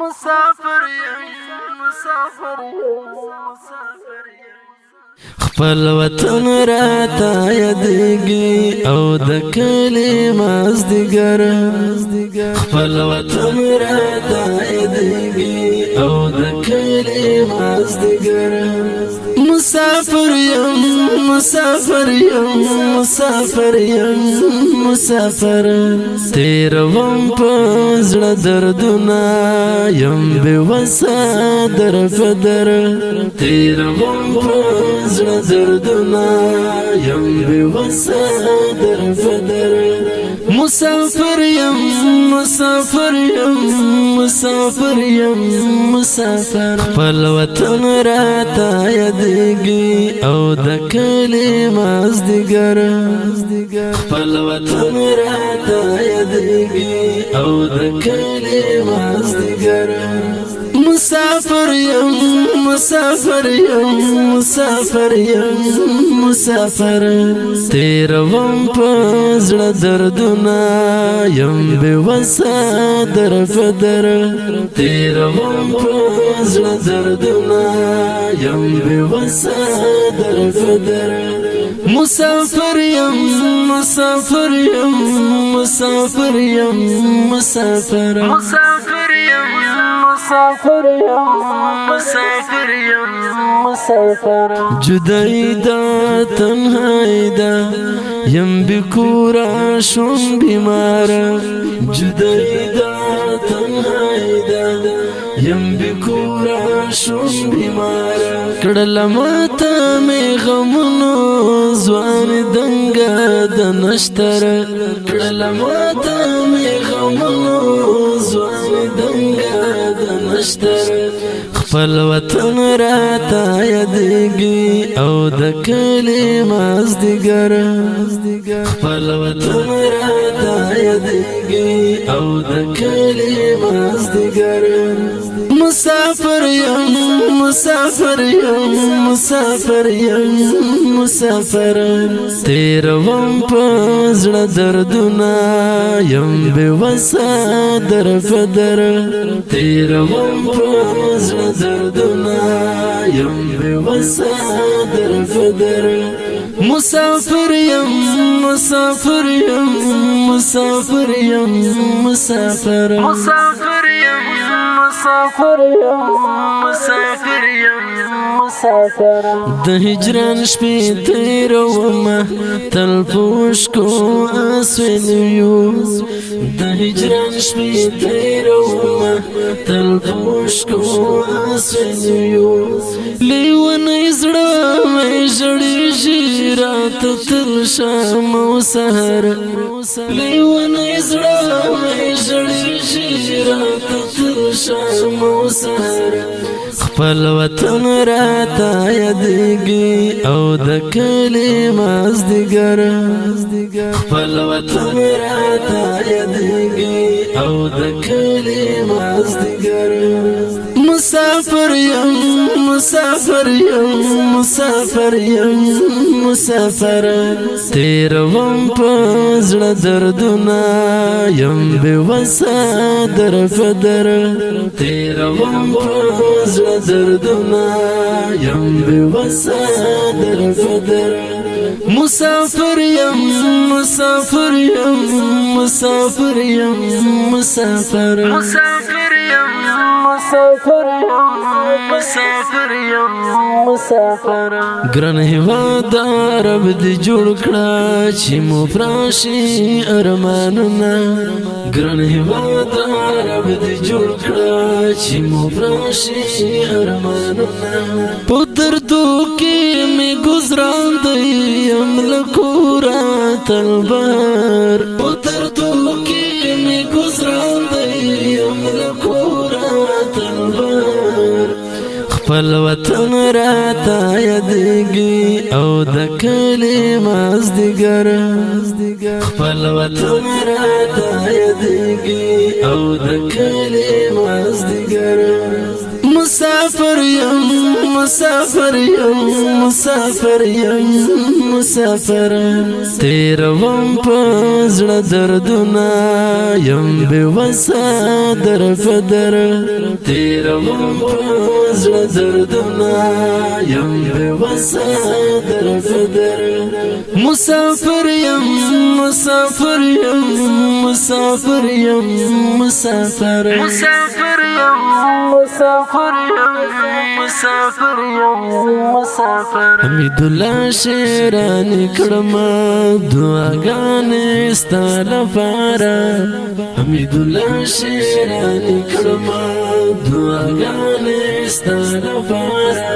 مسافر یم خپل وطن راته یادېږي او د کلي مازدیګر خپل وطن راته یادېږي او د کلي مازدیګر مسافر یم مسافر تیروم په زړه دردونه یم بې وسه در په در تیروم په زړه دردونه یم بې وسه در په در مسافر یم مسافر خپل وطن راته یادېږي او د کلي مازدیګر خپل وطن راته یادېږي او د کلي مازدیګر مسافر یم مسافر تیروم په زړه دردونه یم بې وسه در په در تیروم په زړه دردونه یم بې وسه در په در مسافر یم جدائی دا تنہائی دا یم بکورا شم بیمارا جدائی دا تنہائی دا یم بکورا شم بیمارا کڑلا ماتا میں غمونو زوان دنگا دنشتر کڑلا ماتا میں غمونو زوان دنگا دنشتر خپل وطن راته یادېږي او د کلي مازدیګر خپل وطن راته یادېږي او د کلي مازدیګر مسافر یم مسافر تیروم په زړه دردونه یم بې وسه در په در تیروم په زړه دردونه یم بې وسه در په در مسافر یم د هجران شپې تیرومه تل په اوښکو اسویلیو د هجران شپې تیرومه تل په اوښکو اسویلیو لیونی زړه مې ژړېږي راته تل شام او سهار لیونی زړه مې ژړېږي راته تل شام او سهار خپل وطن راته یادېږي او د کلي مازدیګر خپل وطن راته یادېږي او د کلي مازدیګر مسافر یم مسافر تیروم په زړه دردونه یم بې وسه در په در تیروم په زړه دردونه یم بې وسه در په در مسافر یم ګران هیواد عرب دی جوړ کړه چې مو فراشي ارمانونه ګران هیواد عرب دی جوړ کړه چې مو فراشي ارمانونه په دردو کې مې ګزران دی یم له کوره تل بهر په دردو کې مې ګزران دی یم له کوره تل بهر خپل وطن راته یادېږي او د کلي مازدیګر خپل وطن راته یادېږي او د کلي مازدیګر مسافر یم مسافر یم مسافر یم مسافر تیروم پزړه دردونه یم بې وسه در په در تیروم پزړه دردونه یم بې وسه در په در مسافر یم مسافر یم مسافر یم مسافر مسافر یم مسافر یم مسافر یم مسافر حمیدالله شیرانی کړم دعاګانې ستا لپاره حمیدالله شیرانی کړم دعاګانې ستا لپاره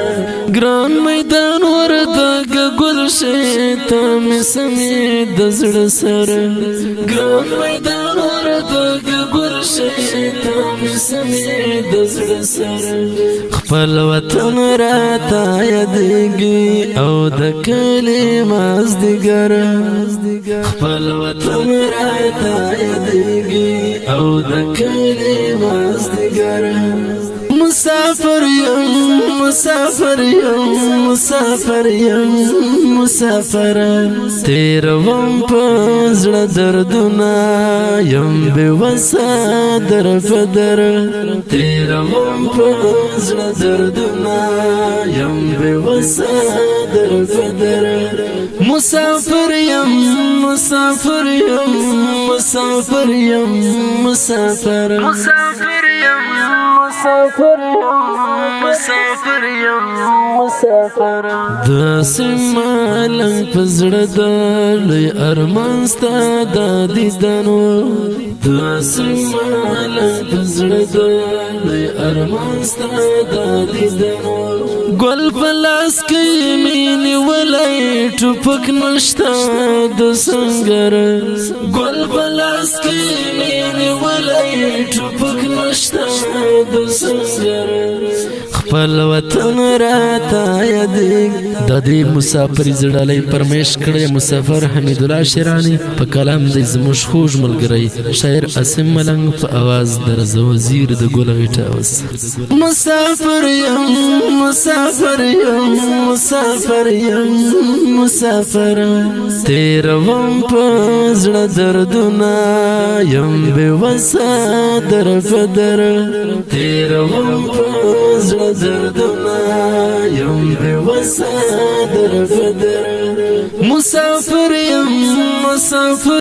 ګران میدان وردګ ګلشې ته مې سمې د زړه سره ګران میدان وردګ ګلشې ته مې سمې د زړه سره خپل وطن راته یادېږي او د کلي مازدیګر خپل وطن راته یادېږي او د کلي مازدیګر مسافر یم مسافر یم مسافر یم مسافر تیروم پزړه دردونه یم بې وسه در په در تیروم پزړه دردونه یم بې وسه در په در مسافر یم مسافر یم مسافر یم مسافر مسافر یم مسافر یم مسافر یم مسافر داسې مالنګ په زړه د لوی ارمان ستا د دیدن و داسې مالنګ په زړه د لوی ارمان ستا د دیدن و ګل په لاس کې مې نیولی ټوپک نشته د سنګر ګل په لاس کې مې نیولی ټوپک نشته د سنګر خپل وطن راته یادېږي دا د مسافر زړالی پرمیش کړی مسافر حمیدالله شیرانی په کلام دی زموږ خوږ ملګری شاعر عاصم ملنګ په اواز د رضا وزیر د ګل غېټه مسافر یم مسافر یم مسافر یم مسافر تیروم پزړه دردونه یم بې وسه در په در تیروم پزړه دردونه یم بې وسه در په در مسافر یم مسافر